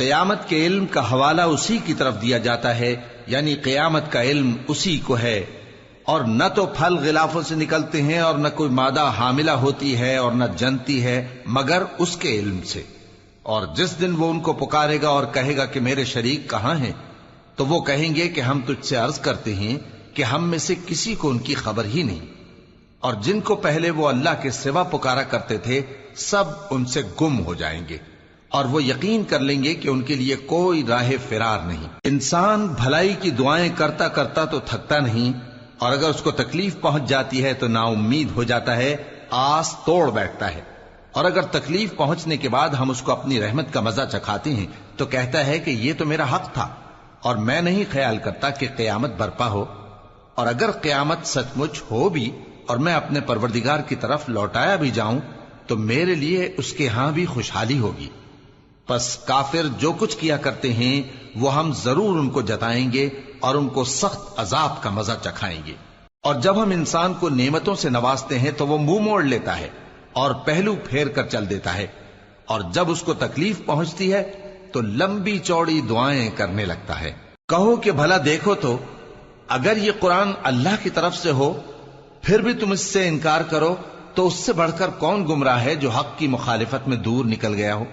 قیامت کے علم کا حوالہ اسی کی طرف دیا جاتا ہے، یعنی قیامت کا علم اسی کو ہے، اور نہ تو پھل غلافوں سے نکلتے ہیں اور نہ کوئی مادہ حاملہ ہوتی ہے اور نہ جنتی ہے مگر اس کے علم سے۔ اور جس دن وہ ان کو پکارے گا اور کہے گا کہ میرے شریک کہاں ہیں، تو وہ کہیں گے کہ ہم تجھ سے عرض کرتے ہیں کہ ہم میں سے کسی کو ان کی خبر ہی نہیں، اور جن کو پہلے وہ اللہ کے سوا پکارا کرتے تھے سب ان سے گم ہو جائیں گے، اور وہ یقین کر لیں گے کہ ان کے لیے کوئی راہ فرار نہیں۔ انسان بھلائی کی دعائیں کرتا کرتا تو تھکتا نہیں، اور اگر اس کو تکلیف پہنچ جاتی ہے تو نا امید ہو جاتا ہے، آس توڑ بیٹھتا ہے، اور اگر تکلیف پہنچنے کے بعد ہم اس کو اپنی رحمت کا مزہ چکھاتے ہیں تو کہتا ہے کہ یہ تو میرا حق تھا اور میں نہیں خیال کرتا کہ قیامت برپا ہو۔ اور اگر قیامت سچ مچ ہو بھی اور میں اپنے پروردگار کی طرف لوٹایا بھی جاؤں تو میرے لیے اس کے ہاں بھی خوشحالی ہوگی۔ پس کافر جو کچھ کیا کرتے ہیں وہ ہم ضرور ان کو جتائیں گے اور ان کو سخت عذاب کا مزہ چکھائیں گے۔ اور جب ہم انسان کو نعمتوں سے نوازتے ہیں تو وہ منہ موڑ لیتا ہے اور پہلو پھیر کر چل دیتا ہے، اور جب اس کو تکلیف پہنچتی ہے تو لمبی چوڑی دعائیں کرنے لگتا ہے۔ کہو کہ بھلا دیکھو تو اگر یہ قرآن اللہ کی طرف سے ہو پھر بھی تم اس سے انکار کرو تو اس سے بڑھ کر کون گمراہ ہے جو حق کی مخالفت میں دور نکل گیا ہو۔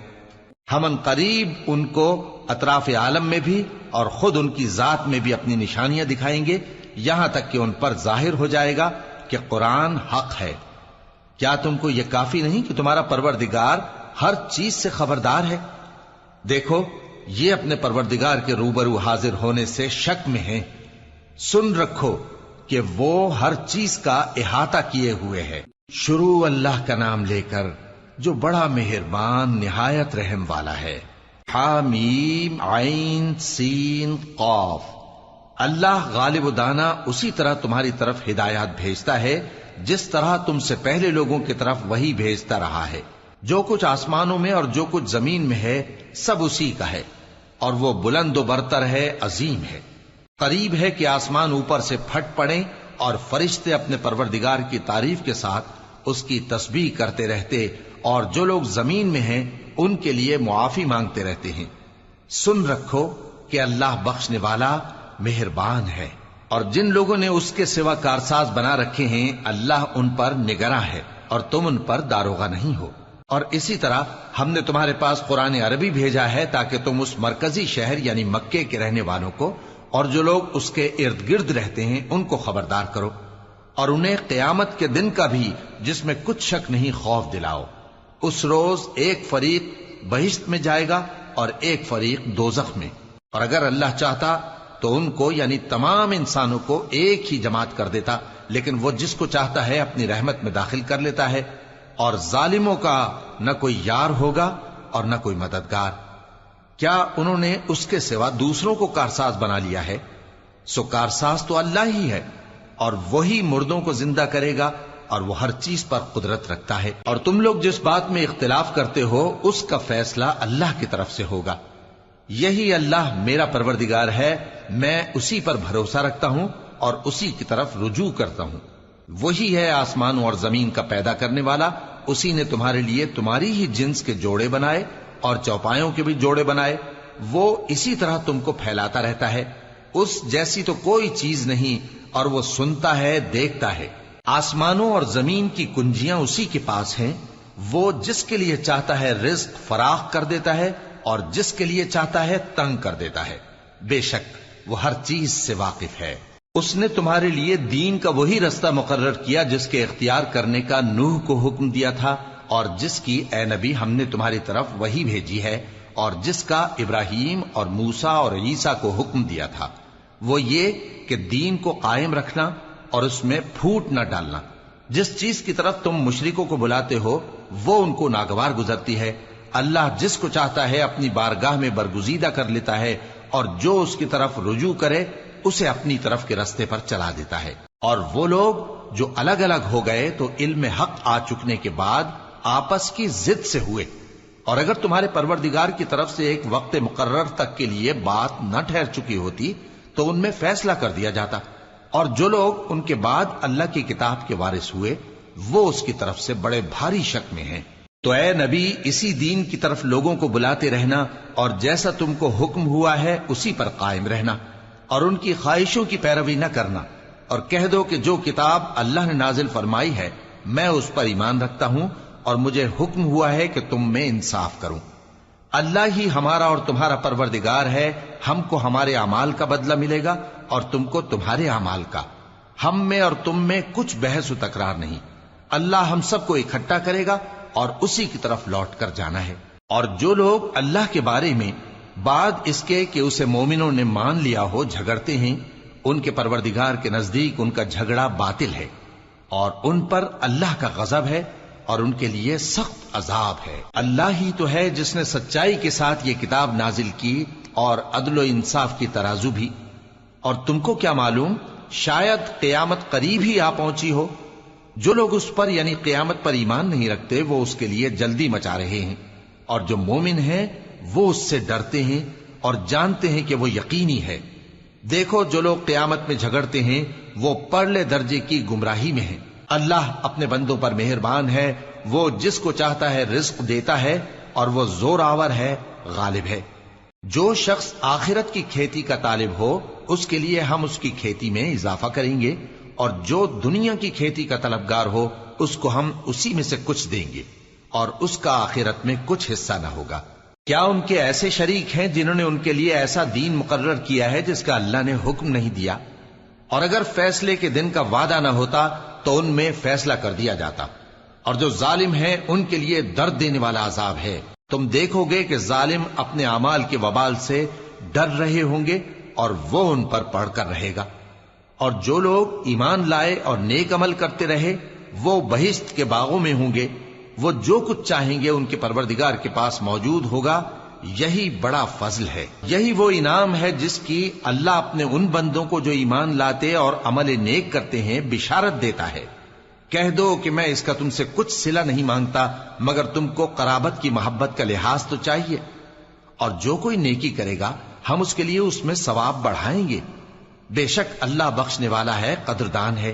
ہم ان قریب ان کو اطراف عالم میں بھی اور خود ان کی ذات میں بھی اپنی نشانیاں دکھائیں گے، یہاں تک کہ ان پر ظاہر ہو جائے گا کہ قرآن حق ہے۔ کیا تم کو یہ کافی نہیں کہ تمہارا پروردگار ہر چیز سے خبردار ہے؟ دیکھو یہ اپنے پروردگار کے روبرو حاضر ہونے سے شک میں ہیں، سن رکھو کہ وہ ہر چیز کا احاطہ کیے ہوئے ہے۔ شروع اللہ کا نام لے کر جو بڑا مہربان نہایت رحم والا ہے۔ حامیم عین سین قاف۔ اللہ غالب و دانا اسی طرح تمہاری طرف ہدایات بھیجتا ہے جس طرح تم سے پہلے لوگوں کی طرف وہی بھیجتا رہا ہے۔ جو کچھ آسمانوں میں اور جو کچھ زمین میں ہے سب اسی کا ہے، اور وہ بلند و برتر ہے، عظیم ہے۔ قریب ہے کہ آسمان اوپر سے پھٹ پڑیں اور فرشتے اپنے پروردگار کی تعریف کے ساتھ اس کی تسبیح کرتے رہتے، اور جو لوگ زمین میں ہیں ان کے لیے معافی مانگتے رہتے ہیں۔ سن رکھو کہ اللہ بخشنے والا مہربان ہے۔ اور جن لوگوں نے اس کے سوا کارساز بنا رکھے ہیں اللہ ان پر نگراں ہے اور تم ان پر داروغہ نہیں ہو۔ اور اسی طرح ہم نے تمہارے پاس قرآن عربی بھیجا ہے تاکہ تم اس مرکزی شہر یعنی مکے کے رہنے والوں کو اور جو لوگ اس کے ارد گرد رہتے ہیں ان کو خبردار کرو، اور انہیں قیامت کے دن کا بھی جس میں کچھ شک نہیں خوف دلاؤ۔ اس روز ایک فریق بہشت میں جائے گا اور ایک فریق دوزخ میں، اور اگر اللہ چاہتا تو ان کو یعنی تمام انسانوں کو ایک ہی جماعت کر دیتا، لیکن وہ جس کو چاہتا ہے اپنی رحمت میں داخل کر لیتا ہے، اور ظالموں کا نہ کوئی یار ہوگا اور نہ کوئی مددگار۔ کیا انہوں نے اس کے سوا دوسروں کو کارساز بنا لیا ہے؟ سو کارساز تو اللہ ہی ہے، اور وہی مردوں کو زندہ کرے گا، اور وہ ہر چیز پر قدرت رکھتا ہے۔ اور تم لوگ جس بات میں اختلاف کرتے ہو اس کا فیصلہ اللہ کی طرف سے ہوگا۔ یہی اللہ میرا پروردگار ہے، میں اسی پر بھروسہ رکھتا ہوں اور اسی کی طرف رجوع کرتا ہوں۔ وہی ہے آسمانوں اور زمین کا پیدا کرنے والا، اسی نے تمہارے لیے تمہاری ہی جنس کے جوڑے بنائے اور چوپایوں کے بھی جوڑے بنائے۔ وہ اسی طرح تم کو پھیلاتا رہتا ہے، اس جیسی تو کوئی چیز نہیں، اور وہ سنتا ہے، دیکھتا ہے۔ آسمانوں اور زمین کی کنجیاں اسی کے پاس ہیں، وہ جس کے لیے چاہتا ہے رزق فراخ کر دیتا ہے اور جس کے لیے چاہتا ہے تنگ کر دیتا ہے۔ بے شک وہ ہر چیز سے واقف ہے۔ اس نے تمہارے لیے دین کا وہی رستہ مقرر کیا جس کے اختیار کرنے کا نوح کو حکم دیا تھا، اور جس کی اے نبی ہم نے تمہاری طرف وہی بھیجی ہے، اور جس کا ابراہیم اور موسیٰ اور عیسیٰ کو حکم دیا تھا، وہ یہ کہ دین کو قائم رکھنا اور اس میں پھوٹ نہ ڈالنا۔ جس چیز کی طرف تم مشرکوں کو بلاتے ہو وہ ان کو ناگوار گزرتی ہے۔ اللہ جس کو چاہتا ہے اپنی بارگاہ میں برگزیدہ کر لیتا ہے، اور جو اس کی طرف رجوع کرے اسے اپنی طرف کے رستے پر چلا دیتا ہے۔ اور وہ لوگ جو الگ الگ ہو گئے تو علم حق آ چکنے کے بعد آپس کی ضد سے ہوئے، اور اگر تمہارے پروردگار کی طرف سے ایک وقت مقرر تک کے لیے بات نہ ٹھہر چکی ہوتی تو ان میں فیصلہ کر دیا جاتا، اور جو لوگ ان کے بعد اللہ کی کتاب کے وارث ہوئے وہ اس کی طرف سے بڑے بھاری شک میں ہیں۔ تو اے نبی اسی دین کی طرف لوگوں کو بلاتے رہنا اور جیسا تم کو حکم ہوا ہے اسی پر قائم رہنا اور ان کی خواہشوں کی پیروی نہ کرنا، اور کہہ دو کہ جو کتاب اللہ نے نازل فرمائی ہے میں اس پر ایمان رکھتا ہوں اور مجھے حکم ہوا ہے کہ تم میں انصاف کروں۔ اللہ ہی ہمارا اور تمہارا پروردگار ہے، ہم کو ہمارے اعمال کا بدلہ ملے گا اور تم کو تمہارے اعمال کا، ہم میں اور تم میں کچھ بحث و تکرار نہیں۔ اللہ ہم سب کو اکٹھا کرے گا اور اسی کی طرف لوٹ کر جانا ہے۔ اور جو لوگ اللہ کے بارے میں بعد اس کے کہ اسے مومنوں نے مان لیا ہو جھگڑتے ہیں، ان کے پروردگار کے نزدیک ان کا جھگڑا باطل ہے اور ان پر اللہ کا غضب ہے اور ان کے لیے سخت عذاب ہے۔ اللہ ہی تو ہے جس نے سچائی کے ساتھ یہ کتاب نازل کی اور عدل و انصاف کی ترازو بھی۔ اور تم کو کیا معلوم، شاید قیامت قریب ہی آ پہنچی ہو۔ جو لوگ اس پر یعنی قیامت پر ایمان نہیں رکھتے وہ اس کے لیے جلدی مچا رہے ہیں، اور جو مومن ہیں وہ اس سے ڈرتے ہیں اور جانتے ہیں کہ وہ یقینی ہے۔ دیکھو جو لوگ قیامت میں جھگڑتے ہیں وہ پرلے درجے کی گمراہی میں ہیں۔ اللہ اپنے بندوں پر مہربان ہے، وہ جس کو چاہتا ہے رزق دیتا ہے اور وہ زور آور ہے، غالب ہے۔ جو شخص آخرت کی کھیتی کا طالب ہو اس کے لیے ہم اس کی کھیتی میں اضافہ کریں گے، اور جو دنیا کی کھیتی کا طلبگار ہو اس کو ہم اسی میں سے کچھ دیں گے اور اس کا آخرت میں کچھ حصہ نہ ہوگا۔ کیا ان کے ایسے شریک ہیں جنہوں نے ان کے لیے ایسا دین مقرر کیا ہے جس کا اللہ نے حکم نہیں دیا؟ اور اگر فیصلے کے دن کا وعدہ نہ ہوتا تو ان میں فیصلہ کر دیا جاتا، اور جو ظالم ہیں ان کے لیے درد دینے والا عذاب ہے۔ تم دیکھو گے کہ ظالم اپنے اعمال کے وبال سے ڈر رہے ہوں گے اور وہ ان پر پڑھ کر رہے گا۔ اور جو لوگ ایمان لائے اور نیک عمل کرتے رہے وہ بہشت کے باغوں میں ہوں گے، وہ جو کچھ چاہیں گے ان کے پروردگار کے پاس موجود ہوگا۔ یہی بڑا فضل ہے، یہی وہ انعام ہے جس کی اللہ اپنے ان بندوں کو جو ایمان لاتے اور عمل نیک کرتے ہیں بشارت دیتا ہے۔ کہہ دو کہ میں اس کا تم سے کچھ صلہ نہیں مانگتا مگر تم کو قرابت کی محبت کا لحاظ تو چاہیے، اور جو کوئی نیکی کرے گا ہم اس کے لیے اس میں ثواب بڑھائیں گے۔ بے شک اللہ بخشنے والا ہے، قدردان ہے۔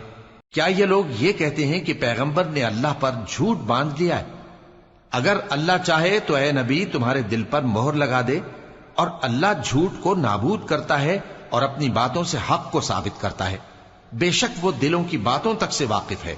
کیا یہ لوگ یہ کہتے ہیں کہ پیغمبر نے اللہ پر جھوٹ باندھ لیا ہے؟ اگر اللہ چاہے تو اے نبی تمہارے دل پر مہر لگا دے، اور اللہ جھوٹ کو نابود کرتا ہے اور اپنی باتوں سے حق کو ثابت کرتا ہے۔ بے شک وہ دلوں کی باتوں تک سے واقف ہے،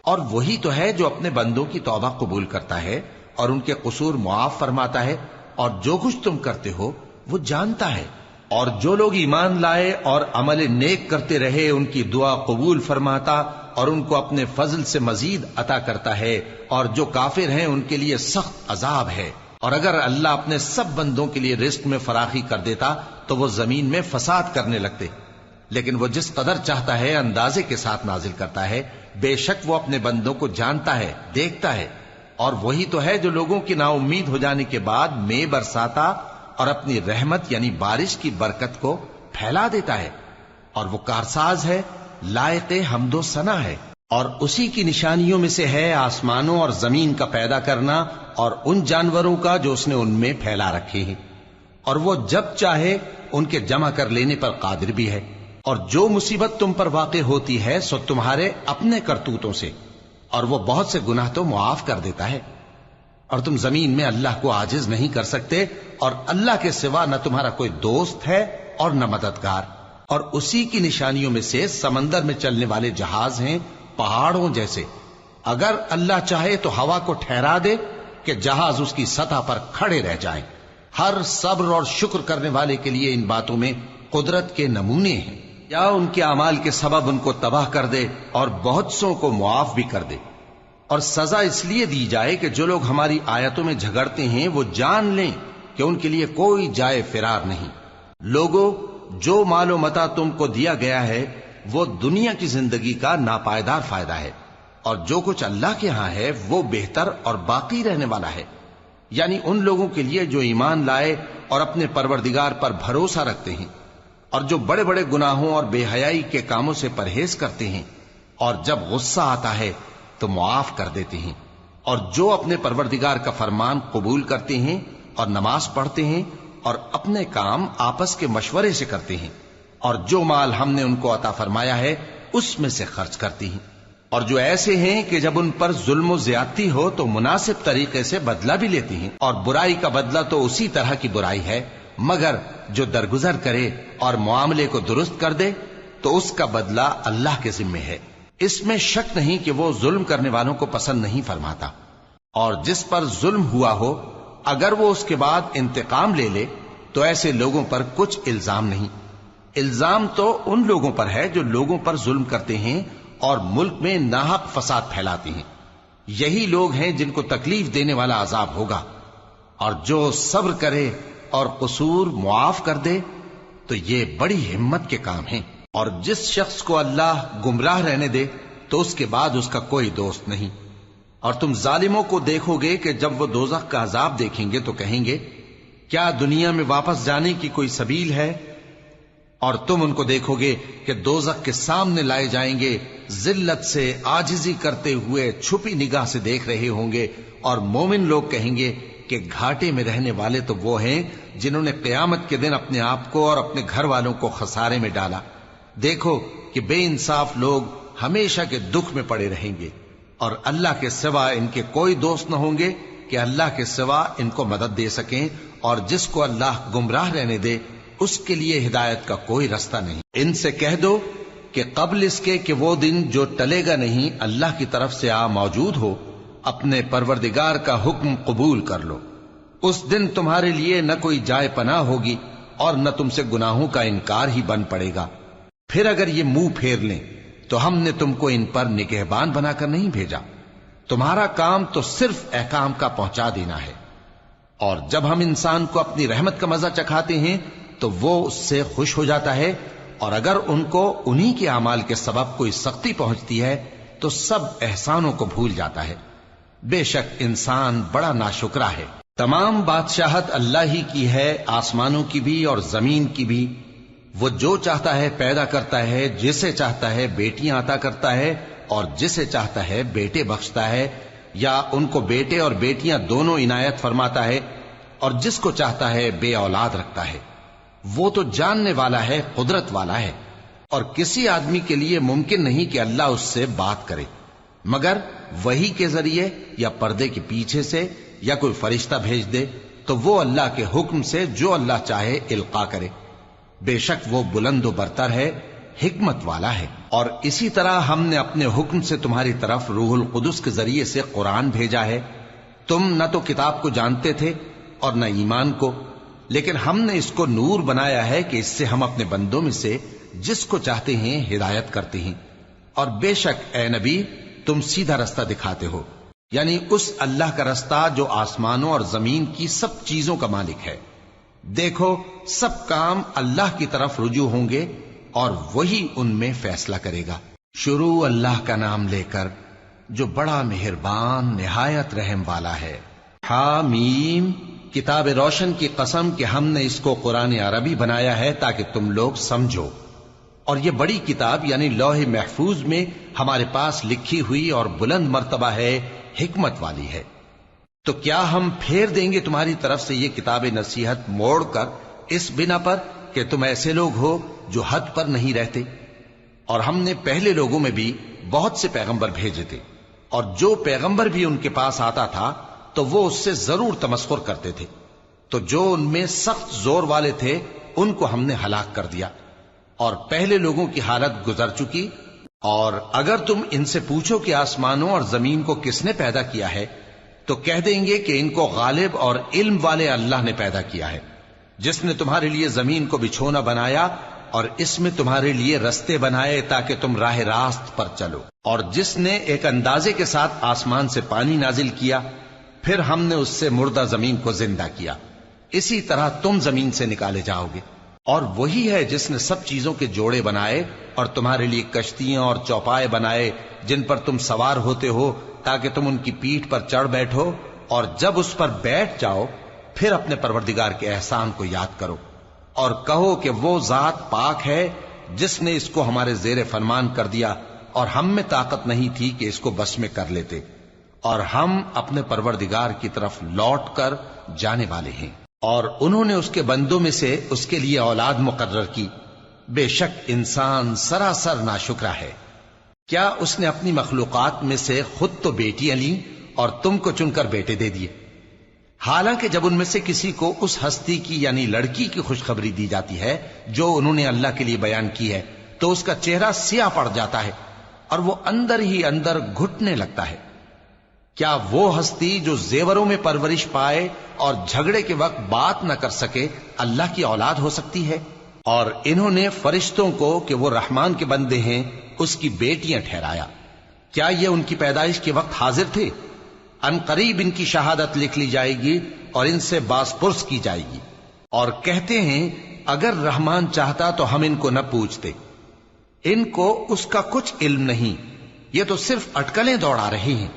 اور وہی تو ہے جو اپنے بندوں کی توبہ قبول کرتا ہے اور ان کے قصور معاف فرماتا ہے، اور جو کچھ تم کرتے ہو وہ جانتا ہے۔ اور جو لوگ ایمان لائے اور عمل نیک کرتے رہے ان کی دعا قبول فرماتا اور ان کو اپنے فضل سے مزید عطا کرتا ہے، اور جو کافر ہیں ان کے لیے سخت عذاب ہے۔ اور اگر اللہ اپنے سب بندوں کے لیے رزق میں فراخی کر دیتا تو وہ زمین میں فساد کرنے لگتے، لیکن وہ جس قدر چاہتا ہے اندازے کے ساتھ نازل کرتا ہے۔ بے شک وہ اپنے بندوں کو جانتا ہے، دیکھتا ہے، اور وہی تو ہے جو لوگوں کی نا امید ہو جانے کے بعد مے برساتا اور اپنی رحمت یعنی بارش کی برکت کو پھیلا دیتا ہے، اور وہ کارساز ہے، لائق حمد و ثنا ہے۔ اور اسی کی نشانیوں میں سے ہے آسمانوں اور زمین کا پیدا کرنا اور ان جانوروں کا جو اس نے ان میں پھیلا رکھے ہیں، اور وہ جب چاہے ان کے جمع کر لینے پر قادر بھی ہے۔ اور جو مصیبت تم پر واقع ہوتی ہے سو تمہارے اپنے کرتوتوں سے، اور وہ بہت سے گناہ تو معاف کر دیتا ہے۔ اور تم زمین میں اللہ کو عاجز نہیں کر سکتے، اور اللہ کے سوا نہ تمہارا کوئی دوست ہے اور نہ مددگار۔ اور اسی کی نشانیوں میں سے سمندر میں چلنے والے جہاز ہیں پہاڑوں جیسے۔ اگر اللہ چاہے تو ہوا کو ٹھہرا دے کہ جہاز اس کی سطح پر کھڑے رہ جائیں۔ ہر صبر اور شکر کرنے والے کے لیے ان باتوں میں قدرت کے نمونے ہیں۔ یا ان کے اعمال کے سبب ان کو تباہ کر دے اور بہت سو کو معاف بھی کر دے۔ اور سزا اس لیے دی جائے کہ جو لوگ ہماری آیتوں میں جھگڑتے ہیں وہ جان لیں کہ ان کے لیے کوئی جائے فرار نہیں۔ لوگوں، جو مال و متاع تم کو دیا گیا ہے وہ دنیا کی زندگی کا ناپائیدار فائدہ ہے، اور جو کچھ اللہ کے ہاں ہے وہ بہتر اور باقی رہنے والا ہے، یعنی ان لوگوں کے لیے جو ایمان لائے اور اپنے پروردگار پر بھروسہ رکھتے ہیں، اور جو بڑے بڑے گناہوں اور بے حیائی کے کاموں سے پرہیز کرتے ہیں، اور جب غصہ آتا ہے تو معاف کر دیتے ہیں، اور جو اپنے پروردگار کا فرمان قبول کرتے ہیں اور نماز پڑھتے ہیں اور اپنے کام آپس کے مشورے سے کرتے ہیں، اور جو مال ہم نے ان کو عطا فرمایا ہے اس میں سے خرچ کرتے ہیں۔ اور جو ایسے ہیں کہ جب ان پر ظلم و زیادتی ہو تو مناسب طریقے سے بدلہ بھی لیتی ہیں، اور برائی کا بدلہ تو اسی طرح کی برائی ہے، مگر جو درگزر کرے اور معاملے کو درست کر دے تو اس کا بدلہ اللہ کے ذمے ہے۔ اس میں شک نہیں کہ وہ ظلم کرنے والوں کو پسند نہیں فرماتا، اور جس پر ظلم ہوا ہو اگر وہ اس کے بعد انتقام لے لے تو ایسے لوگوں پر کچھ الزام نہیں۔ الزام تو ان لوگوں پر ہے جو لوگوں پر ظلم کرتے ہیں اور ملک میں ناحق فساد پھیلاتے ہیں، یہی لوگ ہیں جن کو تکلیف دینے والا عذاب ہوگا۔ اور جو صبر کرے اور قصور معاف کر دے تو یہ بڑی ہمت کے کام ہیں۔ اور جس شخص کو اللہ گمراہ رہنے دے تو اس کے بعد اس کا کوئی دوست نہیں۔ اور تم ظالموں کو دیکھو گے کہ جب وہ دوزخ کا عذاب دیکھیں گے تو کہیں گے کیا دنیا میں واپس جانے کی کوئی سبیل ہے؟ اور تم ان کو دیکھو گے کہ دوزخ کے سامنے لائے جائیں گے، ذلت سے عاجزی کرتے ہوئے چھپی نگاہ سے دیکھ رہے ہوں گے، اور مومن لوگ کہیں گے کہ گھاٹے میں رہنے والے تو وہ ہیں جنہوں نے قیامت کے دن اپنے آپ کو اور اپنے گھر والوں کو خسارے میں ڈالا۔ دیکھو کہ بے انصاف لوگ ہمیشہ کے دکھ میں پڑے رہیں گے، اور اللہ کے سوا ان کے کوئی دوست نہ ہوں گے کہ اللہ کے سوا ان کو مدد دے سکیں، اور جس کو اللہ گمراہ رہنے دے اس کے لیے ہدایت کا کوئی رستہ نہیں۔ ان سے کہہ دو کہ قبل اس کے کہ وہ دن جو ٹلے گا نہیں اللہ کی طرف سے آ موجود ہو، اپنے پروردگار کا حکم قبول کر لو۔ اس دن تمہارے لیے نہ کوئی جائے پناہ ہوگی اور نہ تم سے گناہوں کا انکار ہی بن پڑے گا۔ پھر اگر یہ منہ پھیر لیں تو ہم نے تم کو ان پر نگہبان بنا کر نہیں بھیجا، تمہارا کام تو صرف احکام کا پہنچا دینا ہے۔ اور جب ہم انسان کو اپنی رحمت کا مزہ چکھاتے ہیں تو وہ اس سے خوش ہو جاتا ہے، اور اگر ان کو انہی کے اعمال کے سبب کوئی سختی پہنچتی ہے تو سب احسانوں کو بھول جاتا ہے۔ بے شک انسان بڑا ناشکرا ہے۔ تمام بادشاہت اللہ ہی کی ہے، آسمانوں کی بھی اور زمین کی بھی۔ وہ جو چاہتا ہے پیدا کرتا ہے، جسے چاہتا ہے بیٹیاں عطا کرتا ہے اور جسے چاہتا ہے بیٹے بخشتا ہے، یا ان کو بیٹے اور بیٹیاں دونوں عنایت فرماتا ہے، اور جس کو چاہتا ہے بے اولاد رکھتا ہے۔ وہ تو جاننے والا ہے، قدرت والا ہے، اور کسی آدمی کے لیے ممکن نہیں کہ اللہ اس سے بات کرے مگر وحی کے ذریعے یا پردے کے پیچھے سے، یا کوئی فرشتہ بھیج دے تو وہ اللہ کے حکم سے جو اللہ چاہے القا کرے۔ بے شک وہ بلند و برتر ہے، حکمت والا ہے۔ اور اسی طرح ہم نے اپنے حکم سے تمہاری طرف روح القدس کے ذریعے سے قرآن بھیجا ہے۔ تم نہ تو کتاب کو جانتے تھے اور نہ ایمان کو، لیکن ہم نے اس کو نور بنایا ہے کہ اس سے ہم اپنے بندوں میں سے جس کو چاہتے ہیں ہدایت کرتے ہیں۔ اور بے شک اے نبی تم سیدھا رستہ دکھاتے ہو، یعنی اس اللہ کا رستہ جو آسمانوں اور زمین کی سب چیزوں کا مالک ہے۔ دیکھو سب کام اللہ کی طرف رجوع ہوں گے اور وہی ان میں فیصلہ کرے گا۔ شروع اللہ کا نام لے کر جو بڑا مہربان نہایت رحم والا ہے۔ حامیم، کتاب روشن کی قسم کہ ہم نے اس کو قرآن عربی بنایا ہے تاکہ تم لوگ سمجھو، اور یہ بڑی کتاب یعنی لوح محفوظ میں ہمارے پاس لکھی ہوئی اور بلند مرتبہ ہے، حکمت والی ہے۔ تو کیا ہم پھیر دیں گے تمہاری طرف سے یہ کتاب نصیحت موڑ کر اس بنا پر کہ تم ایسے لوگ ہو جو حد پر نہیں رہتے؟ اور ہم نے پہلے لوگوں میں بھی بہت سے پیغمبر بھیجے تھے، اور جو پیغمبر بھی ان کے پاس آتا تھا تو وہ اس سے ضرور تمسخر کرتے تھے، تو جو ان میں سخت زور والے تھے ان کو ہم نے ہلاک کر دیا، اور پہلے لوگوں کی حالت گزر چکی۔ اور اگر تم ان سے پوچھو کہ آسمانوں اور زمین کو کس نے پیدا کیا ہے تو کہہ دیں گے کہ ان کو غالب اور علم والے اللہ نے پیدا کیا ہے، جس نے تمہارے لیے زمین کو بچھونا بنایا اور اس میں تمہارے لیے رستے بنائے تاکہ تم راہ راست پر چلو، اور جس نے ایک اندازے کے ساتھ آسمان سے پانی نازل کیا، پھر ہم نے اس سے مردہ زمین کو زندہ کیا، اسی طرح تم زمین سے نکالے جاؤ گے۔ اور وہی ہے جس نے سب چیزوں کے جوڑے بنائے اور تمہارے لیے کشتیاں اور چوپائے بنائے جن پر تم سوار ہوتے ہو تاکہ تم ان کی پیٹھ پر چڑھ بیٹھو، اور جب اس پر بیٹھ جاؤ پھر اپنے پروردگار کے احسان کو یاد کرو اور کہو کہ وہ ذات پاک ہے جس نے اس کو ہمارے زیر فرمان کر دیا اور ہم میں طاقت نہیں تھی کہ اس کو بس میں کر لیتے، اور ہم اپنے پروردگار کی طرف لوٹ کر جانے والے ہیں۔ اور انہوں نے اس کے بندوں میں سے اس کے لیے اولاد مقرر کی، بے شک انسان سراسر ناشکرا ہے۔ کیا اس نے اپنی مخلوقات میں سے خود تو بیٹیاں لیں اور تم کو چن کر بیٹے دے دیے؟ حالانکہ جب ان میں سے کسی کو اس ہستی کی یعنی لڑکی کی خوشخبری دی جاتی ہے جو انہوں نے اللہ کے لیے بیان کی ہے تو اس کا چہرہ سیاہ پڑ جاتا ہے اور وہ اندر ہی اندر گھٹنے لگتا ہے۔ کیا وہ ہستی جو زیوروں میں پرورش پائے اور جھگڑے کے وقت بات نہ کر سکے اللہ کی اولاد ہو سکتی ہے؟ اور انہوں نے فرشتوں کو کہ وہ رحمان کے بندے ہیں اس کی بیٹیاں ٹھہرایا۔ کیا یہ ان کی پیدائش کے وقت حاضر تھے؟ ان قریب ان کی شہادت لکھ لی جائے گی اور ان سے باز پرس کی جائے گی۔ اور کہتے ہیں اگر رحمان چاہتا تو ہم ان کو نہ پوچھتے، ان کو اس کا کچھ علم نہیں، یہ تو صرف اٹکلیں دوڑا رہے ہیں۔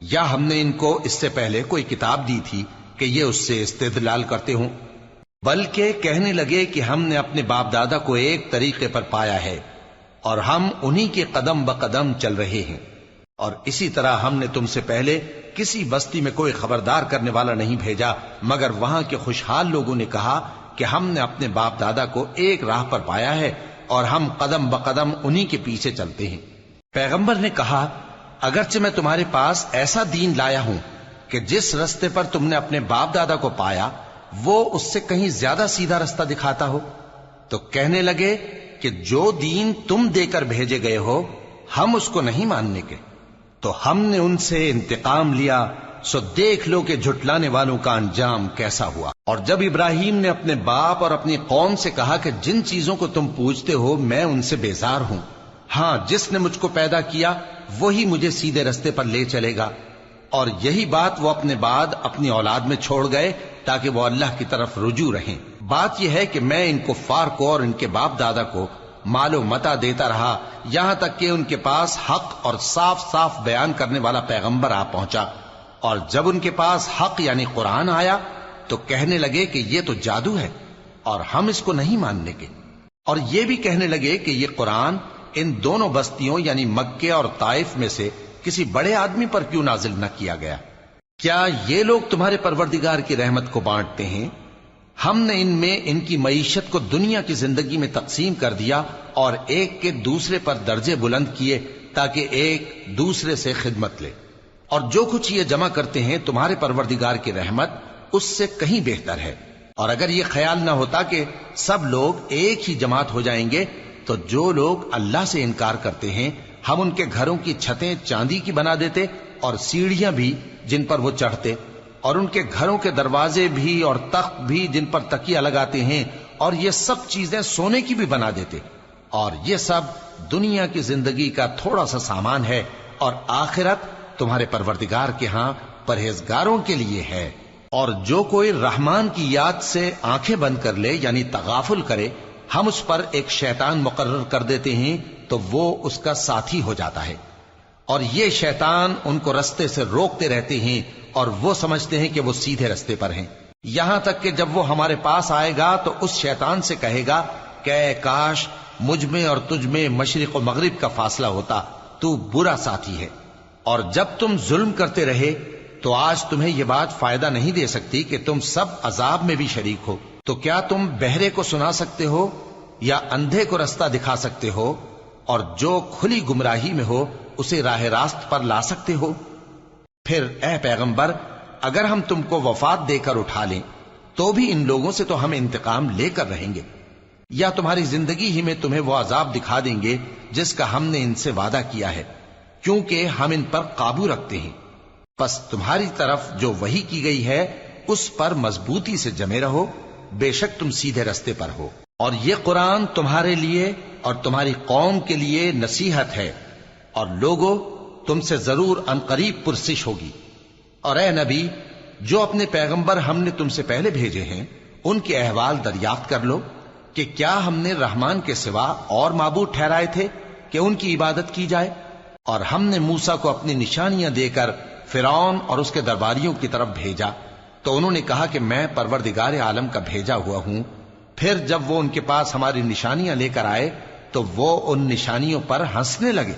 یا ہم نے ان کو اس سے پہلے کوئی کتاب دی تھی کہ یہ اس سے استدلال کرتے ہوں؟ بلکہ کہنے لگے کہ ہم نے اپنے باپ دادا کو ایک طریقے پر پایا ہے اور ہم انہی کے قدم بقدم چل رہے ہیں، اور اسی طرح ہم نے تم سے پہلے کسی بستی میں کوئی خبردار کرنے والا نہیں بھیجا مگر وہاں کے خوشحال لوگوں نے کہا کہ ہم نے اپنے باپ دادا کو ایک راہ پر پایا ہے اور ہم قدم بقدم انہی کے پیچھے چلتے ہیں۔ پیغمبر نے کہا اگرچہ میں تمہارے پاس ایسا دین لایا ہوں کہ جس رستے پر تم نے اپنے باپ دادا کو پایا وہ اس سے کہیں زیادہ سیدھا رستہ دکھاتا ہو، تو کہنے لگے کہ جو دین تم دے کر بھیجے گئے ہو ہم اس کو نہیں ماننے کے، تو ہم نے ان سے انتقام لیا، سو دیکھ لو کہ جھٹلانے والوں کا انجام کیسا ہوا۔ اور جب ابراہیم نے اپنے باپ اور اپنی قوم سے کہا کہ جن چیزوں کو تم پوجتے ہو میں ان سے بیزار ہوں، ہاں جس نے مجھ کو پیدا کیا وہی مجھے سیدھے رستے پر لے چلے گا، اور یہی بات وہ اپنے بعد اپنی اولاد میں چھوڑ گئے تاکہ وہ اللہ کی طرف رجوع رہیں۔ بات یہ ہے کہ میں ان کفار کو اور ان کے باپ دادا کو مال و متاع دیتا رہا یہاں تک کہ ان کے پاس حق اور صاف صاف بیان کرنے والا پیغمبر آ پہنچا، اور جب ان کے پاس حق یعنی قرآن آیا تو کہنے لگے کہ یہ تو جادو ہے اور ہم اس کو نہیں ماننے کے، اور یہ بھی کہنے لگے کہ یہ قرآن ان دونوں بستیوں یعنی مکے اور طائف میں سے کسی بڑے آدمی پر کیوں نازل نہ کیا گیا؟ کیا یہ لوگ تمہارے پروردگار کی رحمت کو بانٹتے ہیں؟ ہم نے ان میں ان کی معیشت کو دنیا کی زندگی میں تقسیم کر دیا اور ایک کے دوسرے پر درجے بلند کیے تاکہ ایک دوسرے سے خدمت لے، اور جو کچھ یہ جمع کرتے ہیں تمہارے پروردگار کی رحمت اس سے کہیں بہتر ہے۔ اور اگر یہ خیال نہ ہوتا کہ سب لوگ ایک ہی جماعت ہو جائیں گے تو جو لوگ اللہ سے انکار کرتے ہیں ہم ان کے گھروں کی چھتیں چاندی کی بنا دیتے اور سیڑھیاں بھی جن پر وہ چڑھتے، اور ان کے گھروں کے دروازے بھی اور تخت بھی جن پر تکیہ لگاتے ہیں، اور یہ سب چیزیں سونے کی بھی بنا دیتے، اور یہ سب دنیا کی زندگی کا تھوڑا سا سامان ہے، اور آخرت تمہارے پروردگار کے ہاں پرہیزگاروں کے لیے ہے۔ اور جو کوئی رحمان کی یاد سے آنکھیں بند کر لے یعنی تغافل کرے ہم اس پر ایک شیطان مقرر کر دیتے ہیں تو وہ اس کا ساتھی ہو جاتا ہے، اور یہ شیطان ان کو رستے سے روکتے رہتے ہیں اور وہ سمجھتے ہیں کہ وہ سیدھے رستے پر ہیں، یہاں تک کہ جب وہ ہمارے پاس آئے گا تو اس شیطان سے کہے گا کہ اے کاش مجھ میں اور تجھ میں مشرق و مغرب کا فاصلہ ہوتا، تو برا ساتھی ہے۔ اور جب تم ظلم کرتے رہے تو آج تمہیں یہ بات فائدہ نہیں دے سکتی کہ تم سب عذاب میں بھی شریک ہو، تو کیا تم بہرے کو سنا سکتے ہو یا اندھے کو رستہ دکھا سکتے ہو، اور جو کھلی گمراہی میں ہو اسے راہ راست پر لا سکتے ہو؟ پھر اے پیغمبر اگر ہم تم کو وفات دے کر اٹھا لیں تو بھی ان لوگوں سے تو ہم انتقام لے کر رہیں گے، یا تمہاری زندگی ہی میں تمہیں وہ عذاب دکھا دیں گے جس کا ہم نے ان سے وعدہ کیا ہے، کیونکہ ہم ان پر قابو رکھتے ہیں۔ پس تمہاری طرف جو وحی کی گئی ہے اس پر مضبوطی سے جمے رہو، بے شک تم سیدھے رستے پر ہو، اور یہ قرآن تمہارے لیے اور تمہاری قوم کے لیے نصیحت ہے، اور لوگوں تم سے ضرور عنقریب پرسش ہوگی۔ اور اے نبی جو اپنے پیغمبر ہم نے تم سے پہلے بھیجے ہیں ان کے احوال دریافت کر لو کہ کیا ہم نے رحمان کے سوا اور معبود ٹھہرائے تھے کہ ان کی عبادت کی جائے؟ اور ہم نے موسیٰ کو اپنی نشانیاں دے کر فرعون اور اس کے درباریوں کی طرف بھیجا تو انہوں نے کہا کہ میں پروردگار عالم کا بھیجا ہوا ہوں۔ پھر جب وہ ان کے پاس ہماری نشانیاں لے کر آئے تو وہ ان نشانیوں پر ہنسنے لگے،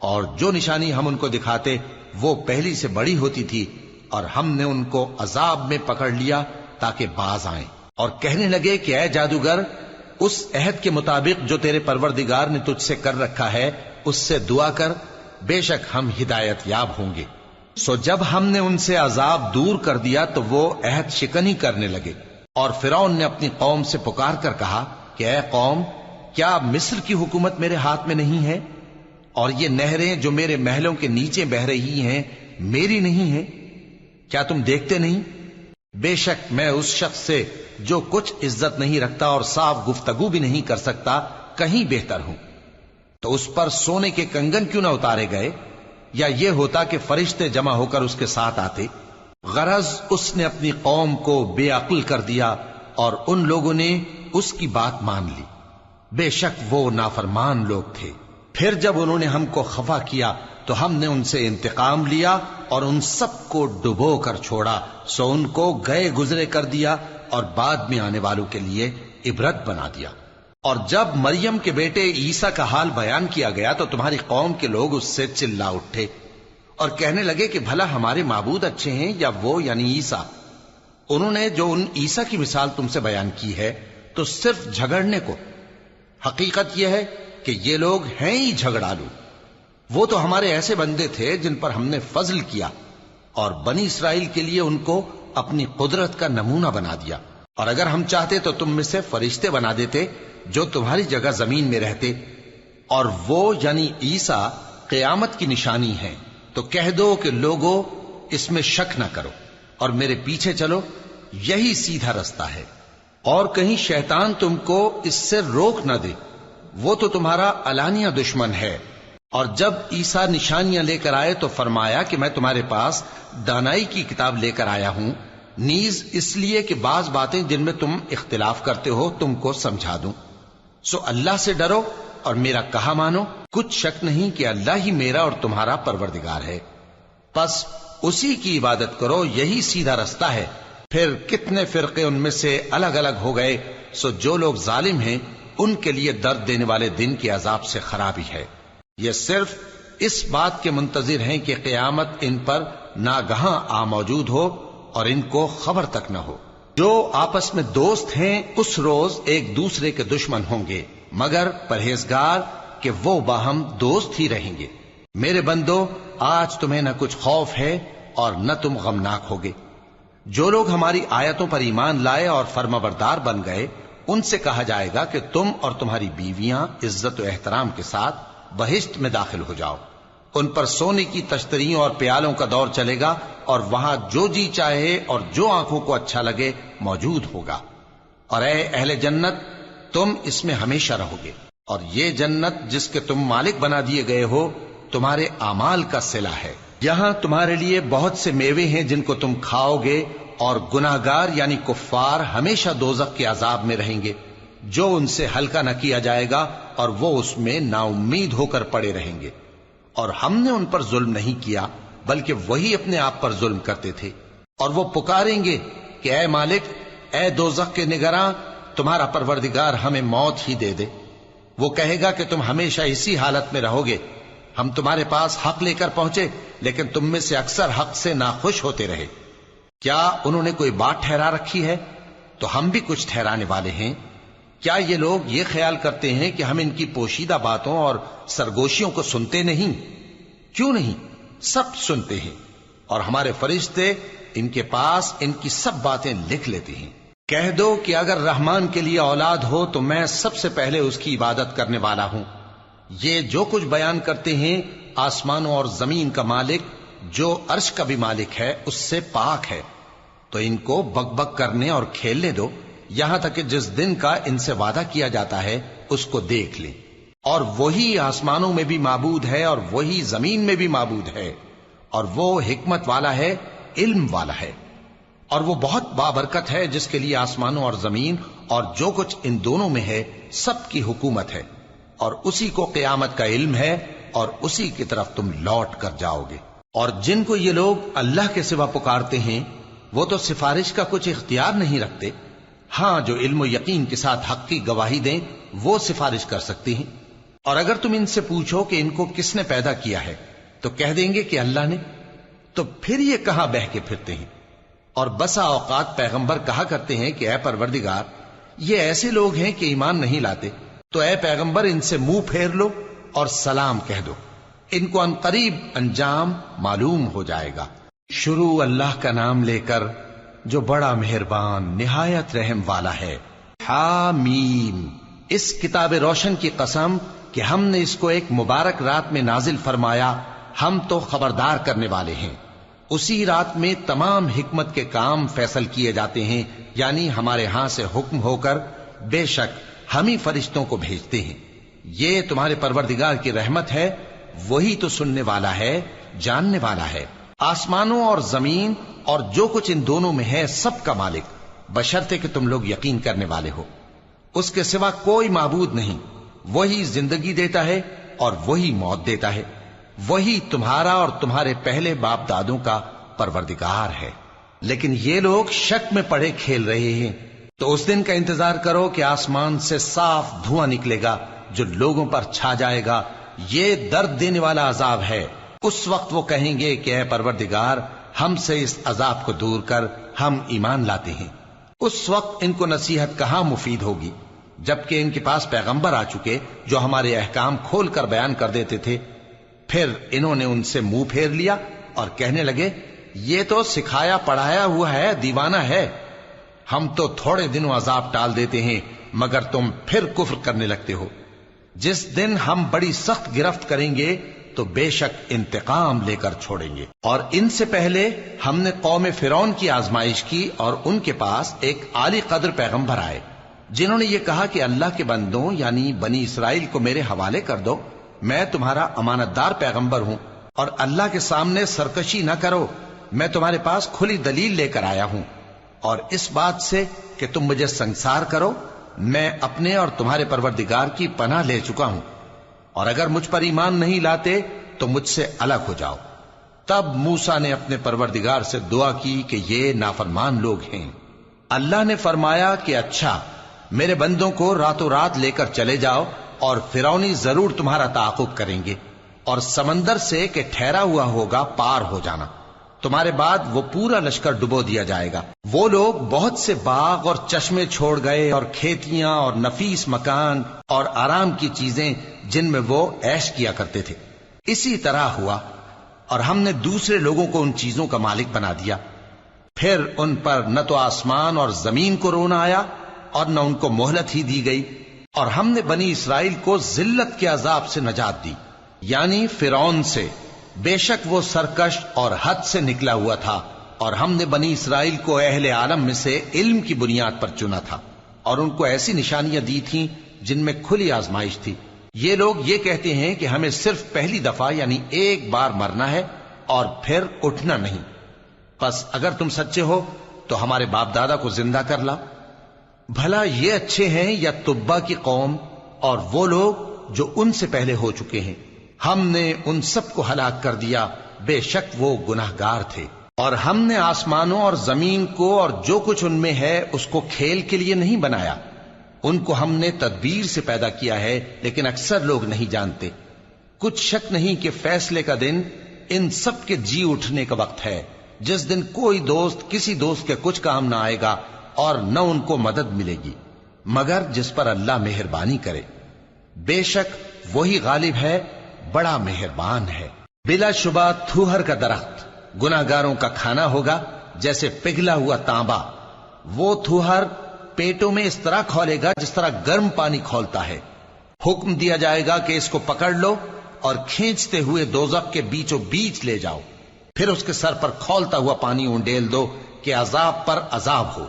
اور جو نشانی ہم ان کو دکھاتے وہ پہلی سے بڑی ہوتی تھی، اور ہم نے ان کو عذاب میں پکڑ لیا تاکہ باز آئیں، اور کہنے لگے کہ اے جادوگر اس عہد کے مطابق جو تیرے پروردگار نے تجھ سے کر رکھا ہے اس سے دعا کر، بے شک ہم ہدایت یاب ہوں گے۔ سو جب ہم نے ان سے عذاب دور کر دیا تو وہ عہد شکنی کرنے لگے، اور فرعون نے اپنی قوم سے پکار کر کہا کہ اے قوم، کیا مصر کی حکومت میرے ہاتھ میں نہیں ہے؟ اور یہ نہریں جو میرے محلوں کے نیچے بہ رہی ہیں میری نہیں ہیں؟ کیا تم دیکھتے نہیں؟ بے شک میں اس شخص سے جو کچھ عزت نہیں رکھتا اور صاف گفتگو بھی نہیں کر سکتا کہیں بہتر ہوں۔ تو اس پر سونے کے کنگن کیوں نہ اتارے گئے، یا یہ ہوتا کہ فرشتے جمع ہو کر اس کے ساتھ آتے؟ غرض اس نے اپنی قوم کو بے عقل کر دیا اور ان لوگوں نے اس کی بات مان لی، بے شک وہ نافرمان لوگ تھے۔ پھر جب انہوں نے ہم کو خفا کیا تو ہم نے ان سے انتقام لیا اور ان سب کو ڈبو کر چھوڑا، سو ان کو گئے گزرے کر دیا اور بعد میں آنے والوں کے لیے عبرت بنا دیا۔ اور جب مریم کے بیٹے عیسیٰ کا حال بیان کیا گیا تو تمہاری قوم کے لوگ اس سے چلا اٹھے اور کہنے لگے کہ بھلا ہمارے معبود اچھے ہیں یا وہ یعنی عیسیٰ؟ انہوں نے جو ان عیسیٰ کی مثال تم سے بیان کی ہے تو صرف جھگڑنے کو۔ حقیقت یہ ہے کہ یہ لوگ ہیں ہی جھگڑالو۔ وہ تو ہمارے ایسے بندے تھے جن پر ہم نے فضل کیا، اور بنی اسرائیل کے لیے ان کو اپنی قدرت کا نمونہ بنا دیا، اور اگر ہم چاہتے تو تم میں سے فرشتے بنا دیتے جو تمہاری جگہ زمین میں رہتے، اور وہ یعنی عیسیٰ قیامت کی نشانی ہے۔ تو کہہ دو کہ لوگوں اس میں شک نہ کرو اور میرے پیچھے چلو، یہی سیدھا رستہ ہے، اور کہیں شیطان تم کو اس سے روک نہ دے، وہ تو تمہارا علانیہ دشمن ہے۔ اور جب عیسیٰ نشانیاں لے کر آئے تو فرمایا کہ میں تمہارے پاس دانائی کی کتاب لے کر آیا ہوں، نیز اس لیے کہ بعض باتیں جن میں تم اختلاف کرتے ہو تم کو سمجھا دوں۔ سو اللہ سے ڈرو اور میرا کہا مانو، کچھ شک نہیں کہ اللہ ہی میرا اور تمہارا پروردگار ہے، پس اسی کی عبادت کرو، یہی سیدھا رستہ ہے۔ پھر کتنے فرقے ان میں سے الگ الگ ہو گئے، سو جو لوگ ظالم ہیں ان کے لیے درد دینے والے دن کے عذاب سے خرابی ہے۔ یہ صرف اس بات کے منتظر ہیں کہ قیامت ان پر ناگہاں آ موجود ہو اور ان کو خبر تک نہ ہو۔ جو آپس میں دوست ہیں اس روز ایک دوسرے کے دشمن ہوں گے، مگر پرہیزگار کہ وہ باہم دوست ہی رہیں گے۔ میرے بندو، آج تمہیں نہ کچھ خوف ہے اور نہ تم غمناک ہوگے۔ جو لوگ ہماری آیتوں پر ایمان لائے اور فرمانبردار بن گئے ان سے کہا جائے گا کہ تم اور تمہاری بیویاں عزت و احترام کے ساتھ بہشت میں داخل ہو جاؤ۔ ان پر سونے کی تشتریوں اور پیالوں کا دور چلے گا، اور وہاں جو جی چاہے اور جو آنکھوں کو اچھا لگے موجود ہوگا۔ اور اے اہل جنت، تم اس میں ہمیشہ رہو گے، اور یہ جنت جس کے تم مالک بنا دیے گئے ہو تمہارے اعمال کا صلہ ہے۔ یہاں تمہارے لیے بہت سے میوے ہیں جن کو تم کھاؤ گے، اور گناہگار یعنی کفار ہمیشہ دوزخ کے عذاب میں رہیں گے، جو ان سے ہلکا نہ کیا جائے گا، اور وہ اس میں نا امید ہو کر پڑے رہیں گے۔ اور ہم نے ان پر ظلم نہیں کیا بلکہ وہی اپنے آپ پر ظلم کرتے تھے۔ اور وہ پکاریں گے کہ اے مالک، اے دوزخ کے نگراں، تمہارا پروردگار ہمیں موت ہی دے دے۔ وہ کہے گا کہ تم ہمیشہ اسی حالت میں رہو گے، ہم تمہارے پاس حق لے کر پہنچے لیکن تم میں سے اکثر حق سے ناخوش ہوتے رہے۔ کیا انہوں نے کوئی بات ٹھہرا رکھی ہے؟ تو ہم بھی کچھ ٹھہرانے والے ہیں۔ کیا یہ لوگ یہ خیال کرتے ہیں کہ ہم ان کی پوشیدہ باتوں اور سرگوشیوں کو سنتے نہیں؟ کیوں نہیں، سب سنتے ہیں، اور ہمارے فرشتے ان کے پاس ان کی سب باتیں لکھ لیتے ہیں۔ کہہ دو کہ اگر رحمان کے لیے اولاد ہو تو میں سب سے پہلے اس کی عبادت کرنے والا ہوں۔ یہ جو کچھ بیان کرتے ہیں آسمانوں اور زمین کا مالک جو عرش کا بھی مالک ہے اس سے پاک ہے، تو ان کو بک بک کرنے اور کھیلنے دو، یہاں تک کہ جس دن کا ان سے وعدہ کیا جاتا ہے اس کو دیکھ لیں۔ اور وہی آسمانوں میں بھی معبود ہے اور وہی زمین میں بھی معبود ہے، اور وہ حکمت والا ہے، علم والا ہے، اور وہ بہت بابرکت ہے جس کے لیے آسمانوں اور زمین اور جو کچھ ان دونوں میں ہے سب کی حکومت ہے، اور اسی کو قیامت کا علم ہے، اور اسی کی طرف تم لوٹ کر جاؤ گے۔ اور جن کو یہ لوگ اللہ کے سوا پکارتے ہیں وہ تو سفارش کا کچھ اختیار نہیں رکھتے، ہاں جو علم و یقین کے ساتھ حق کی گواہی دیں وہ سفارش کر سکتے ہیں۔ اور اگر تم ان سے پوچھو کہ ان کو کس نے پیدا کیا ہے تو کہہ دیں گے کہ اللہ نے، تو پھر یہ کہاں بہ کے پھرتے ہیں۔ اور بسا اوقات پیغمبر کہا کرتے ہیں کہ اے پروردگار، یہ ایسے لوگ ہیں کہ ایمان نہیں لاتے، تو اے پیغمبر ان سے منہ پھیر لو اور سلام کہہ دو، ان کو عنقریب انجام معلوم ہو جائے گا۔ شروع اللہ کا نام لے کر جو بڑا مہربان نہایت رحم والا ہے۔ حامیم، اس کتاب روشن کی قسم کہ ہم نے اس کو ایک مبارک رات میں نازل فرمایا، ہم تو خبردار کرنے والے ہیں۔ اسی رات میں تمام حکمت کے کام فیصل کیے جاتے ہیں، یعنی ہمارے ہاں سے حکم ہو کر بے شک ہم ہی فرشتوں کو بھیجتے ہیں۔ یہ تمہارے پروردگار کی رحمت ہے، وہی تو سننے والا ہے، جاننے والا ہے۔ آسمانوں اور زمین اور جو کچھ ان دونوں میں ہے سب کا مالک، بشرطے کہ تم لوگ یقین کرنے والے ہو۔ اس کے سوا کوئی معبود نہیں، وہی زندگی دیتا ہے اور وہی موت دیتا ہے، وہی تمہارا اور تمہارے پہلے باپ دادوں کا پروردگار ہے۔ لیکن یہ لوگ شک میں پڑے کھیل رہے ہیں، تو اس دن کا انتظار کرو کہ آسمان سے صاف دھواں نکلے گا جو لوگوں پر چھا جائے گا، یہ درد دینے والا عذاب ہے۔ اس وقت وہ کہیں گے کہ اے پروردگار، ہم سے اس عذاب کو دور کر، ہم ایمان لاتے ہیں۔ اس وقت ان کو نصیحت کہاں مفید ہوگی، جبکہ ان کے پاس پیغمبر آ چکے جو ہمارے احکام کھول کر بیان کر دیتے تھے۔ پھر انہوں نے ان سے منہ پھیر لیا اور کہنے لگے، یہ تو سکھایا پڑھایا ہوا ہے، دیوانہ ہے، ہم تو تھوڑے دنوں عذاب ٹال دیتے ہیں مگر تم پھر کفر کرنے لگتے ہو۔ جس دن ہم بڑی سخت گرفت کریں گے تو بے شک انتقام لے کر چھوڑیں گے۔ اور ان سے پہلے ہم نے قوم فرعون کی آزمائش کی، اور ان کے پاس ایک عالی قدر پیغمبر آئے جنہوں نے یہ کہا کہ اللہ کے بندوں یعنی بنی اسرائیل کو میرے حوالے کر دو، میں تمہارا امانت دار پیغمبر ہوں، اور اللہ کے سامنے سرکشی نہ کرو، میں تمہارے پاس کھلی دلیل لے کر آیا ہوں، اور اس بات سے کہ تم مجھے سنگسار کرو، میں اپنے اور تمہارے پروردگار کی پناہ لے چکا ہوں، اور اگر مجھ پر ایمان نہیں لاتے تو مجھ سے الگ ہو جاؤ۔ تب موسیٰ نے اپنے پروردگار سے دعا کی کہ یہ نافرمان لوگ ہیں۔ اللہ نے فرمایا کہ اچھا، میرے بندوں کو راتوں رات لے کر چلے جاؤ، اور فرعونی ضرور تمہارا تعاقب کریں گے، اور سمندر سے کہ ٹھہرا ہوا ہوگا پار ہو جانا، تمہارے بعد وہ پورا لشکر ڈبو دیا جائے گا۔ وہ لوگ بہت سے باغ اور چشمے چھوڑ گئے، اور کھیتیاں اور نفیس مکان اور آرام کی چیزیں جن میں وہ عیش کیا کرتے تھے۔ اسی طرح ہوا، اور ہم نے دوسرے لوگوں کو ان چیزوں کا مالک بنا دیا۔ پھر ان پر نہ تو آسمان اور زمین کو رونا آیا، اور نہ ان کو مہلت ہی دی گئی، اور ہم نے بنی اسرائیل کو ذلت کے عذاب سے نجات دی، یعنی فرعون سے، بے شک وہ سرکش اور حد سے نکلا ہوا تھا، اور ہم نے بنی اسرائیل کو اہل عالم میں سے علم کی بنیاد پر چنا تھا، اور ان کو ایسی نشانیاں دی تھیں جن میں کھلی آزمائش تھی۔ یہ لوگ یہ کہتے ہیں کہ ہمیں صرف پہلی دفعہ یعنی ایک بار مرنا ہے اور پھر اٹھنا نہیں، پس اگر تم سچے ہو تو ہمارے باپ دادا کو زندہ کر لا۔ بھلا یہ اچھے ہیں یا تبا کی قوم اور وہ لوگ جو ان سے پہلے ہو چکے ہیں؟ ہم نے ان سب کو ہلاک کر دیا، بے شک وہ گناہگار تھے۔ اور ہم نے آسمانوں اور زمین کو اور جو کچھ ان میں ہے اس کو کھیل کے لیے نہیں بنایا، ان کو ہم نے تدبیر سے پیدا کیا ہے، لیکن اکثر لوگ نہیں جانتے۔ کچھ شک نہیں کہ فیصلے کا دن ان سب کے جی اٹھنے کا وقت ہے، جس دن کوئی دوست کسی دوست کے کچھ کام نہ آئے گا، اور نہ ان کو مدد ملے گی مگر جس پر اللہ مہربانی کرے، بے شک وہی غالب ہے، بڑا مہربان ہے۔ بلا شبہ تھوہر کا درخت گناہگاروں کا کھانا ہوگا، جیسے پگھلا ہوا تانبا۔ وہ تھوہر پیٹوں میں اس طرح کھولے گا جس طرح گرم پانی کھولتا ہے۔ حکم دیا جائے گا کہ اس کو پکڑ لو اور کھینچتے ہوئے دوزخ کے بیچوں بیچ لے جاؤ، پھر اس کے سر پر کھولتا ہوا پانی اونڈیل دو کہ عذاب پر عذاب ہو۔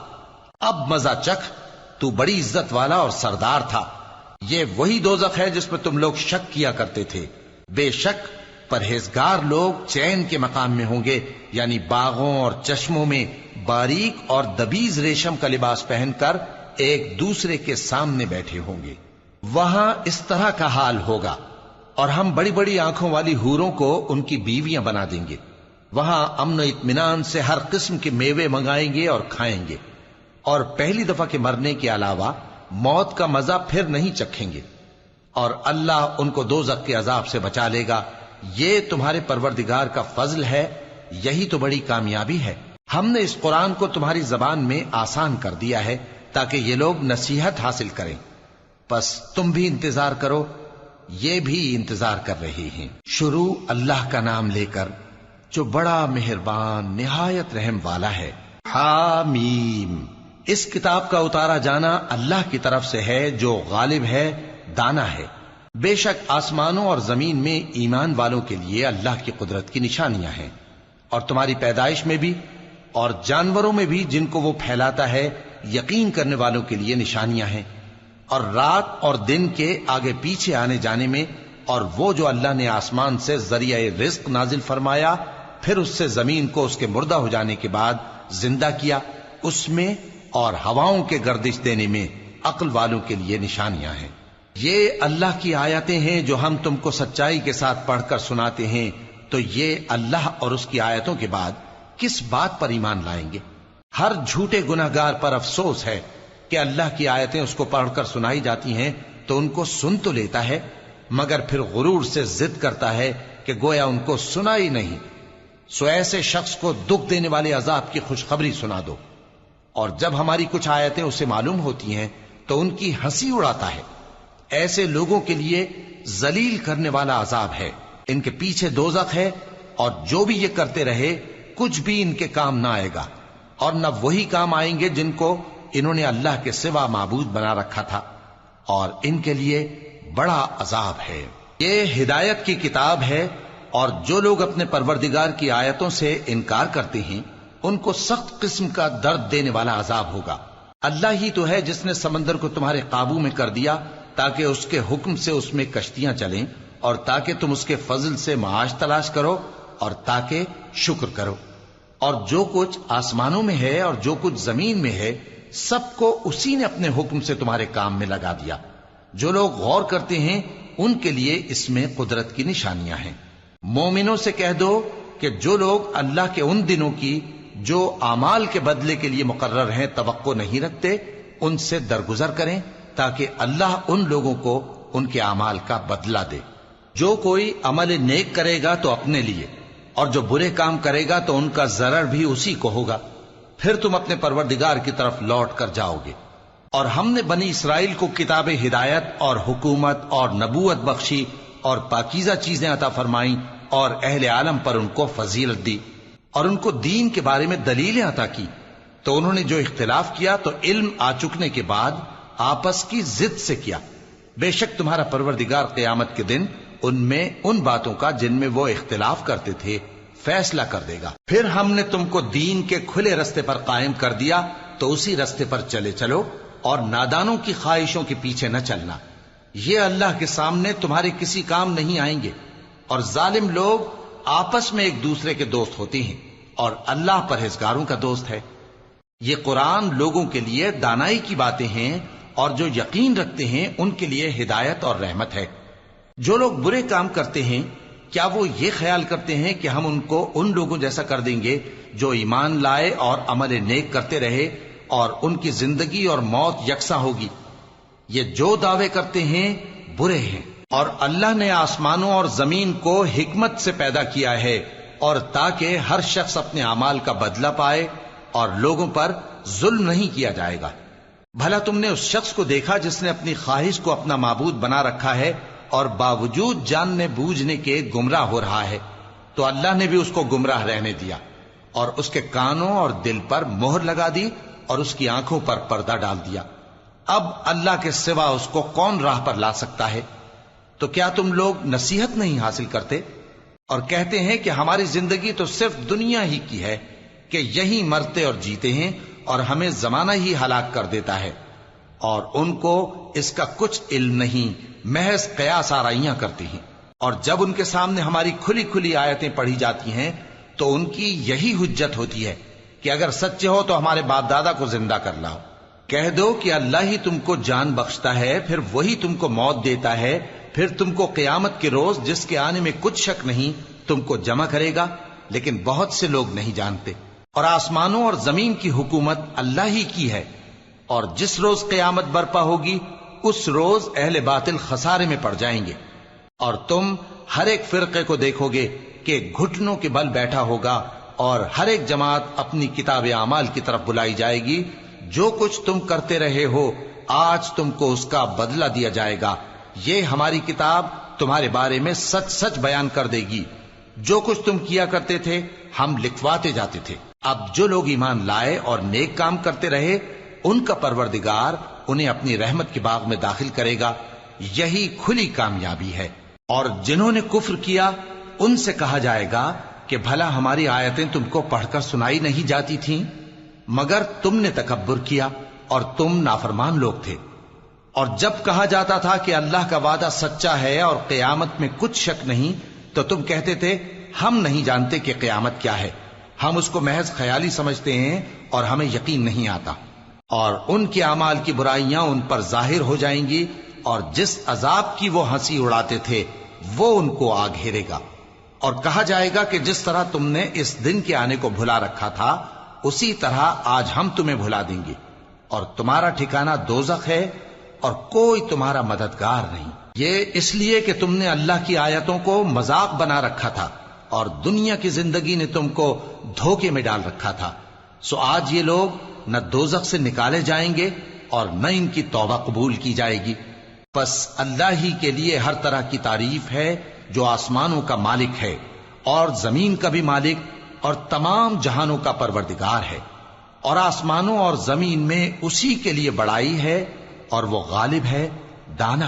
اب مزہ چکھ، تو بڑی عزت والا اور سردار تھا۔ یہ وہی دوزخ ہے جس پر تم لوگ شک کیا کرتے تھے۔ بے شک پرہیزگار لوگ چین کے مقام میں ہوں گے، یعنی باغوں اور چشموں میں باریک اور دبیز ریشم کا لباس پہن کر ایک دوسرے کے سامنے بیٹھے ہوں گے۔ وہاں اس طرح کا حال ہوگا، اور ہم بڑی بڑی آنکھوں والی حوروں کو ان کی بیویاں بنا دیں گے۔ وہاں امن و اطمینان سے ہر قسم کے میوے منگائیں گے اور کھائیں گے، اور پہلی دفعہ کے مرنے کے علاوہ موت کا مزہ پھر نہیں چکھیں گے، اور اللہ ان کو دوزخ کے عذاب سے بچا لے گا۔ یہ تمہارے پروردگار کا فضل ہے، یہی تو بڑی کامیابی ہے۔ ہم نے اس قرآن کو تمہاری زبان میں آسان کر دیا ہے تاکہ یہ لوگ نصیحت حاصل کریں، پس تم بھی انتظار کرو یہ بھی انتظار کر رہے ہیں۔ شروع اللہ کا نام لے کر جو بڑا مہربان نہایت رحم والا ہے۔ حامیم، اس کتاب کا اتارا جانا اللہ کی طرف سے ہے جو غالب ہے، دانا ہے۔ بے شک آسمانوں اور زمین میں ایمان والوں کے لیے اللہ کی قدرت کی نشانیاں ہیں، اور تمہاری پیدائش میں بھی اور جانوروں میں بھی جن کو وہ پھیلاتا ہے یقین کرنے والوں کے لیے نشانیاں ہیں، اور رات اور دن کے آگے پیچھے آنے جانے میں، اور وہ جو اللہ نے آسمان سے ذریعہ رزق نازل فرمایا پھر اس سے زمین کو اس کے مردہ ہو جانے کے بعد زندہ کیا، اس میں اور ہواؤں کے گردش دینے میں عقل والوں کے لیے نشانیاں ہیں۔ یہ اللہ کی آیتیں ہیں جو ہم تم کو سچائی کے ساتھ پڑھ کر سناتے ہیں، تو یہ اللہ اور اس کی آیتوں کے بعد کس بات پر ایمان لائیں گے؟ ہر جھوٹے گناہگار پر افسوس ہے کہ اللہ کی آیتیں اس کو پڑھ کر سنائی جاتی ہیں تو ان کو سن تو لیتا ہے، مگر پھر غرور سے ضد کرتا ہے کہ گویا ان کو سنا ہی نہیں۔ سو ایسے شخص کو دکھ دینے والے عذاب کی خوشخبری سنا دو، اور جب ہماری کچھ آیتیں اسے معلوم ہوتی ہیں تو ان کی ہنسی اڑاتا ہے۔ ایسے لوگوں کے لیے ذلیل کرنے والا عذاب ہے، ان کے پیچھے دوزخ ہے، اور جو بھی یہ کرتے رہے کچھ بھی ان کے کام نہ آئے گا، اور نہ وہی کام آئیں گے جن کو انہوں نے اللہ کے سوا معبود بنا رکھا تھا، اور ان کے لیے بڑا عذاب ہے۔ یہ ہدایت کی کتاب ہے، اور جو لوگ اپنے پروردگار کی آیتوں سے انکار کرتے ہیں ان کو سخت قسم کا درد دینے والا عذاب ہوگا۔ اللہ ہی تو ہے جس نے سمندر کو تمہارے قابو میں کر دیا تاکہ اس کے حکم سے اس میں کشتیاں چلیں، اور تاکہ تم اس کے فضل سے معاش تلاش کرو، اور تاکہ شکر کرو۔ اور جو کچھ آسمانوں میں ہے اور جو کچھ زمین میں ہے سب کو اسی نے اپنے حکم سے تمہارے کام میں لگا دیا۔ جو لوگ غور کرتے ہیں ان کے لیے اس میں قدرت کی نشانیاں ہیں۔ مومنوں سے کہہ دو کہ جو لوگ اللہ کے ان دنوں کی جو اعمال کے بدلے کے لیے مقرر ہیں توقع نہیں رکھتے، ان سے درگزر کریں تاکہ اللہ ان لوگوں کو ان کے اعمال کا بدلہ دے۔ جو کوئی عمل نیک کرے گا تو اپنے لیے، اور جو برے کام کرے گا تو ان کا ضرر بھی اسی کو ہوگا، پھر تم اپنے پروردگار کی طرف لوٹ کر جاؤ گے۔ اور ہم نے بنی اسرائیل کو کتاب ہدایت اور حکومت اور نبوت بخشی اور پاکیزہ چیزیں عطا فرمائیں، اور اہل عالم پر ان کو فضیلت دی، اور ان کو دین کے بارے میں دلیلیں عطا کی، تو انہوں نے جو اختلاف کیا تو علم آ چکنے کے بعد آپس کی ضد سے کیا۔ بے شک تمہارا پروردگار قیامت کے دن ان میں ان باتوں کا جن میں وہ اختلاف کرتے تھے فیصلہ کر دے گا۔ پھر ہم نے تم کو دین کے کھلے رستے پر قائم کر دیا تو اسی رستے پر چلے چلو، اور نادانوں کی خواہشوں کے پیچھے نہ چلنا، یہ اللہ کے سامنے تمہارے کسی کام نہیں آئیں گے۔ اور ظالم لوگ آپس میں ایک دوسرے کے دوست ہوتے ہیں، اور اللہ پرہیزگاروں کا دوست ہے۔ یہ قرآن لوگوں کے لیے دانائی کی باتیں ہیں، اور جو یقین رکھتے ہیں ان کے لیے ہدایت اور رحمت ہے۔ جو لوگ برے کام کرتے ہیں کیا وہ یہ خیال کرتے ہیں کہ ہم ان کو ان لوگوں جیسا کر دیں گے جو ایمان لائے اور عمل نیک کرتے رہے اور ان کی زندگی اور موت یکساں ہوگی؟ یہ جو دعوے کرتے ہیں برے ہیں۔ اور اللہ نے آسمانوں اور زمین کو حکمت سے پیدا کیا ہے، اور تاکہ ہر شخص اپنے اعمال کا بدلہ پائے، اور لوگوں پر ظلم نہیں کیا جائے گا۔ بھلا تم نے اس شخص کو دیکھا جس نے اپنی خواہش کو اپنا معبود بنا رکھا ہے اور باوجود جاننے بوجھنے کے گمراہ ہو رہا ہے؟ تو اللہ نے بھی اس کو گمراہ رہنے دیا، اور اس کے کانوں اور دل پر مہر لگا دی، اور اس کی آنکھوں پر پردہ ڈال دیا۔ اب اللہ کے سوا اس کو کون راہ پر لا سکتا ہے؟ تو کیا تم لوگ نصیحت نہیں حاصل کرتے اور کہتے ہیں کہ ہماری زندگی تو صرف دنیا ہی کی ہے، کہ یہی مرتے اور جیتے ہیں، اور ہمیں زمانہ ہی ہلاک کر دیتا ہے، اور ان کو اس کا کچھ علم نہیں، محض قیاس آرائیاں کرتی ہیں۔ اور جب ان کے سامنے ہماری کھلی کھلی آیتیں پڑھی جاتی ہیں تو ان کی یہی حجت ہوتی ہے کہ اگر سچے ہو تو ہمارے باپ دادا کو زندہ کر لاؤ۔ کہہ دو کہ اللہ ہی تم کو جان بخشتا ہے، پھر وہی تم کو موت دیتا ہے، پھر تم کو قیامت کے روز جس کے آنے میں کچھ شک نہیں تم کو جمع کرے گا، لیکن بہت سے لوگ نہیں جانتے۔ اور آسمانوں اور زمین کی حکومت اللہ ہی کی ہے، اور جس روز قیامت برپا ہوگی اس روز اہل باطل خسارے میں پڑ جائیں گے۔ اور تم ہر ایک فرقے کو دیکھو گے کہ گھٹنوں کے بل بیٹھا ہوگا، اور ہر ایک جماعت اپنی کتاب اعمال کی طرف بلائی جائے گی۔ جو کچھ تم کرتے رہے ہو آج تم کو اس کا بدلہ دیا جائے گا، یہ ہماری کتاب تمہارے بارے میں سچ سچ بیان کر دے گی. جو کچھ تم کیا کرتے تھے ہم لکھواتے جاتے تھے. اب جو لوگ ایمان لائے اور نیک کام کرتے رہے ان کا پروردگار انہیں اپنی رحمت کے باغ میں داخل کرے گا. یہی کھلی کامیابی ہے. اور جنہوں نے کفر کیا ان سے کہا جائے گا کہ بھلا ہماری آیتیں تم کو پڑھ کر سنائی نہیں جاتی تھیں؟ مگر تم نے تکبر کیا اور تم نافرمان لوگ تھے. اور جب کہا جاتا تھا کہ اللہ کا وعدہ سچا ہے اور قیامت میں کچھ شک نہیں تو تم کہتے تھے ہم نہیں جانتے کہ قیامت کیا ہے، ہم اس کو محض خیالی سمجھتے ہیں اور ہمیں یقین نہیں آتا. اور ان کے اعمال کی برائیاں ان پر ظاہر ہو جائیں گی اور جس عذاب کی وہ ہنسی اڑاتے تھے وہ ان کو آ گھیرے گا. اور کہا جائے گا کہ جس طرح تم نے اس دن کے آنے کو بھلا رکھا تھا اسی طرح آج ہم تمہیں بھلا دیں گے، اور تمہارا ٹھکانہ دوزخ ہے اور کوئی تمہارا مددگار نہیں. یہ اس لیے کہ تم نے اللہ کی آیتوں کو مذاق بنا رکھا تھا اور دنیا کی زندگی نے تم کو دھوکے میں ڈال رکھا تھا. سو آج یہ لوگ نہ دوزخ سے نکالے جائیں گے اور نہ ان کی توبہ قبول کی جائے گی. پس اللہ ہی کے لیے ہر طرح کی تعریف ہے جو آسمانوں کا مالک ہے اور زمین کا بھی مالک اور تمام جہانوں کا پروردگار ہے. اور آسمانوں اور زمین میں اسی کے لیے بڑائی ہے اور وہ غالب ہے، دانا